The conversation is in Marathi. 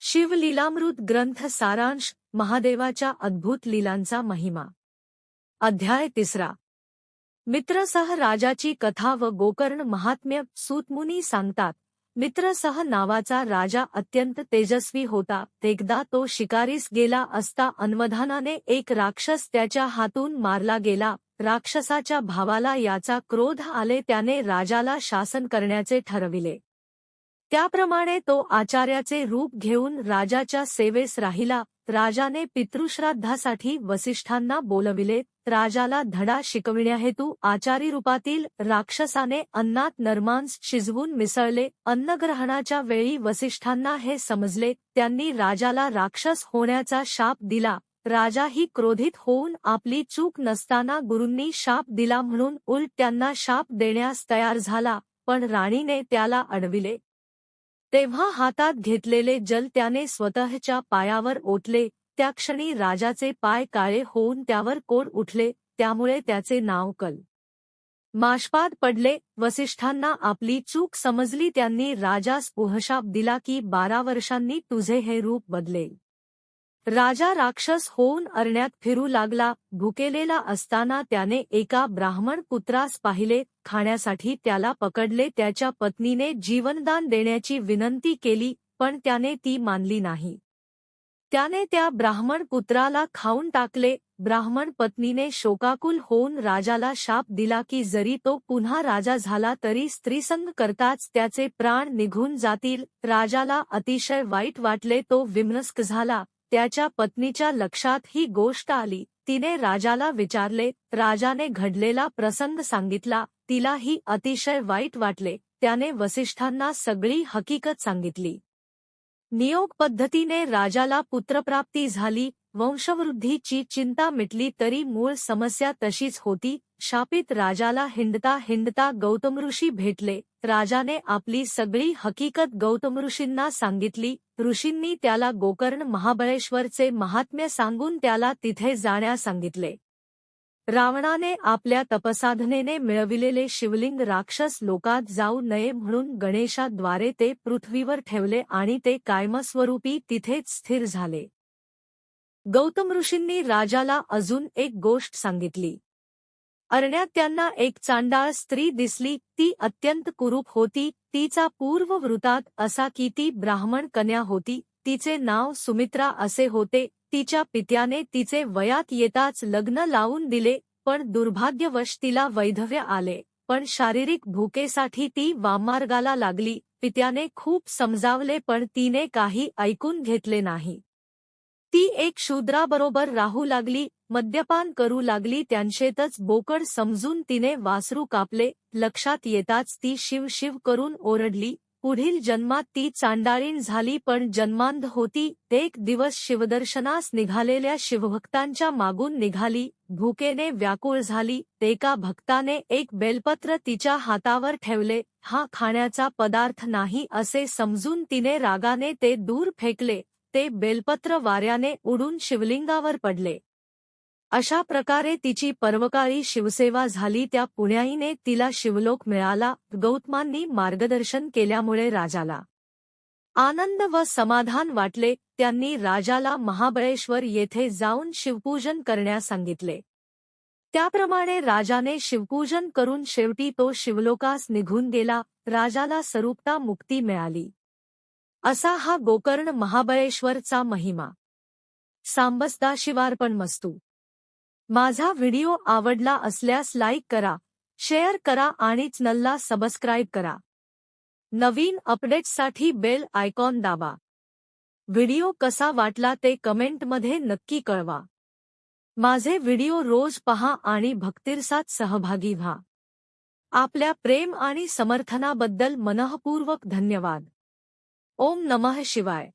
शिवलीलामृत ग्रंथ सारांश महादेवाच्या अद्भुत लीलांचा महिमा। अध्याय 3। मित्रसह राजाची कथा व गोकर्ण महात्म्य। सूतमुनी सांगतात, मित्रसह नावाचा राजा अत्यंत तेजस्वी होता। एकदा तो शिकारीस गेला असता अनवधानाने एक राक्षस त्याच्या हातून मारला गेला। राक्षसाच्या भावाला याचा क्रोध आले, त्याने राजाला शासन करण्याचे ठरविले। त्याप्रमाणे तो आचार्याचे रूप घेऊन राजाच्या सेवेस राहिला। राजाने पितृश्राद्धासाठी वसिष्ठांना बोलविले। राजाला धडा शिकविण्याहेतू आचारी रूपातील राक्षसाने अन्नात नरमांस शिजवून मिसळले। अन्नग्रहणाच्या वेळी वसिष्ठांना हे समजले। त्यांनी राजाला राक्षस होण्याचा शाप दिला। राजाही क्रोधित होऊन आपली चूक नसताना गुरूंनी शाप दिला म्हणून उलट त्यांना शाप देण्यास तयार झाला, पण राणीने त्याला अडविले। तेव्हा हातात घेतलेले जल त्याने स्वतःच्या पायावर ओतले। त्या क्षणी राजाचे पाय काळे होऊन त्यावर कोड उठले, त्यामुळे त्याचे नाव कल माशपाद पडले। वसिष्ठांना आपली चूक समजली। त्यांनी राजास उहशाप दिला की 12 वर्षांनी तुझे हे रूप बदलेल। राजा राक्षस होऊन अरण्यात फिरू लागला। भुकेलेला असताना त्याने एका ब्राह्मण पुत्रास पाहिले। खाण्यासाठी त्याला पकडले। त्याच्या पत्नीने जीवनदान देण्याची विनंती केली, पण त्याने ती मानली नाही। त्याने त्या ब्राह्मण पुत्राला खाऊन टाकले। ब्राह्मण पत्नीने शोकाकुल होऊन राजाला शाप दिला की जरी तो पुन्हा राजा झाला तरी स्त्रीसंग करताच त्याचे प्राण निघून जातील। राजाला अतिशय वाईट वाटले, तो विमनस्क झाला। त्याच्या पत्नीच्या लक्षात ही गोष्ट आली। तिने राजाला विचारले। राजाने घडलेला प्रसंग सांगितला। तिलाही अतिशय वाईट वाटले। त्याने वसिष्ठांना सगळी हकीकत सांगितली। नियोग पद्धतीने राजाला पुत्रप्राप्ती झाली। वंशवृद्धीची चिंता मिटली, तरी मूळ समस्या तशीच होती। शापित राजाला हिंडता हिंडता गौतमऋषी भेटले। राजाने आपली सगळी हकीकत गौतमऋषींना सांगितली। ऋषींनी त्याला गोकर्ण महाबळेश्वरचे महात्म्य सांगून त्याला तिथे जाण्यास सांगितले। रावणाने आपल्या तपसाधनेने मिळविलेले शिवलिंग राक्षस लोकात जाऊ नये म्हणून गणेशाद्वारे ते पृथ्वीवर ठेवले आणि ते कायमस्वरूपी तिथेच स्थिर झाले। गौतमऋषींनी राजाला अजून एक गोष्ट सांगितली। अरण्यात त्यांना एक चांडाळ स्त्री दिसली। ती अत्यंत कुरूप होती। तिचा पूर्व वृत्तांत असा की ती ब्राह्मण कन्या होती। तिचे नाव सुमित्रा असे होते। तिच्या पित्याने तिचे वयात येताच लग्न लावून दिले, पण दुर्भाग्यवश तिला वैधव्य आले। पण शारीरिक भूकेसाठी ती वाममार्गाला लागली। पित्याने खूप समजावले, पण तिने काही ऐकून घेतले नाही। ती एक शूद्राबरोबर राहू लागली, मद्यपान करू लागली। त्यांशेतच बोकड समजून तिने वासरू कापले। लक्षात येताच ती शिव शिव करून ओरडली। पुढील जन्मात ती चांडाळीण झाली, पण जन्मांध होती। एक दिवस शिवदर्शनास निघालेल्या शिवभक्तांच्या मागून निघाली। भूकेने व्याकुळ झाली। एका भक्ताने एक बेलपत्र तिच्या हातावर ठेवले। हा खाण्याचा पदार्थ नाही असे समजून तिने रागाने ते दूर फेकले। ते बेलपत्र वाऱ्याने उडून शिवलिंगावर पडले। अशा प्रकारे तिची पर्वकाळी शिवसेवा झाली। त्या पुण्याईने तिला शिवलोक मिळाला। गौतमांनी मार्गदर्शन केल्यामुळे राजाला आनंद व समाधान वाटले। त्यांनी राजाला महाबळेश्वर येथे जाऊन शिवपूजन करण्यास सांगितले। त्याप्रमाणे राजाने शिवपूजन करून शेवटी तो शिवलोकास निघून गेला। राजाला स्वरूपता मुक्ती मिळाली। असा हा गोकर्ण महाबळेश्वरचा महिमा। सांबसदाशिवार्पणमस्तु। माझा व्हिडिओ आवडला असल्यास लाईक करा, शेअर करा आणि चॅनलला सबस्क्राईब करा। नवीन अपडेट्ससाठी बेल आयकॉन दाबा। व्हिडिओ कसा वाटला ते कमेंटमध्ये नक्की कळवा। माझे व्हिडिओ रोज पहा आणि भक्तिरसात सहभागी व्हा। आपल्या प्रेम आणि समर्थनाबद्दल मनःपूर्वक धन्यवाद। ओम नमः शिवाय।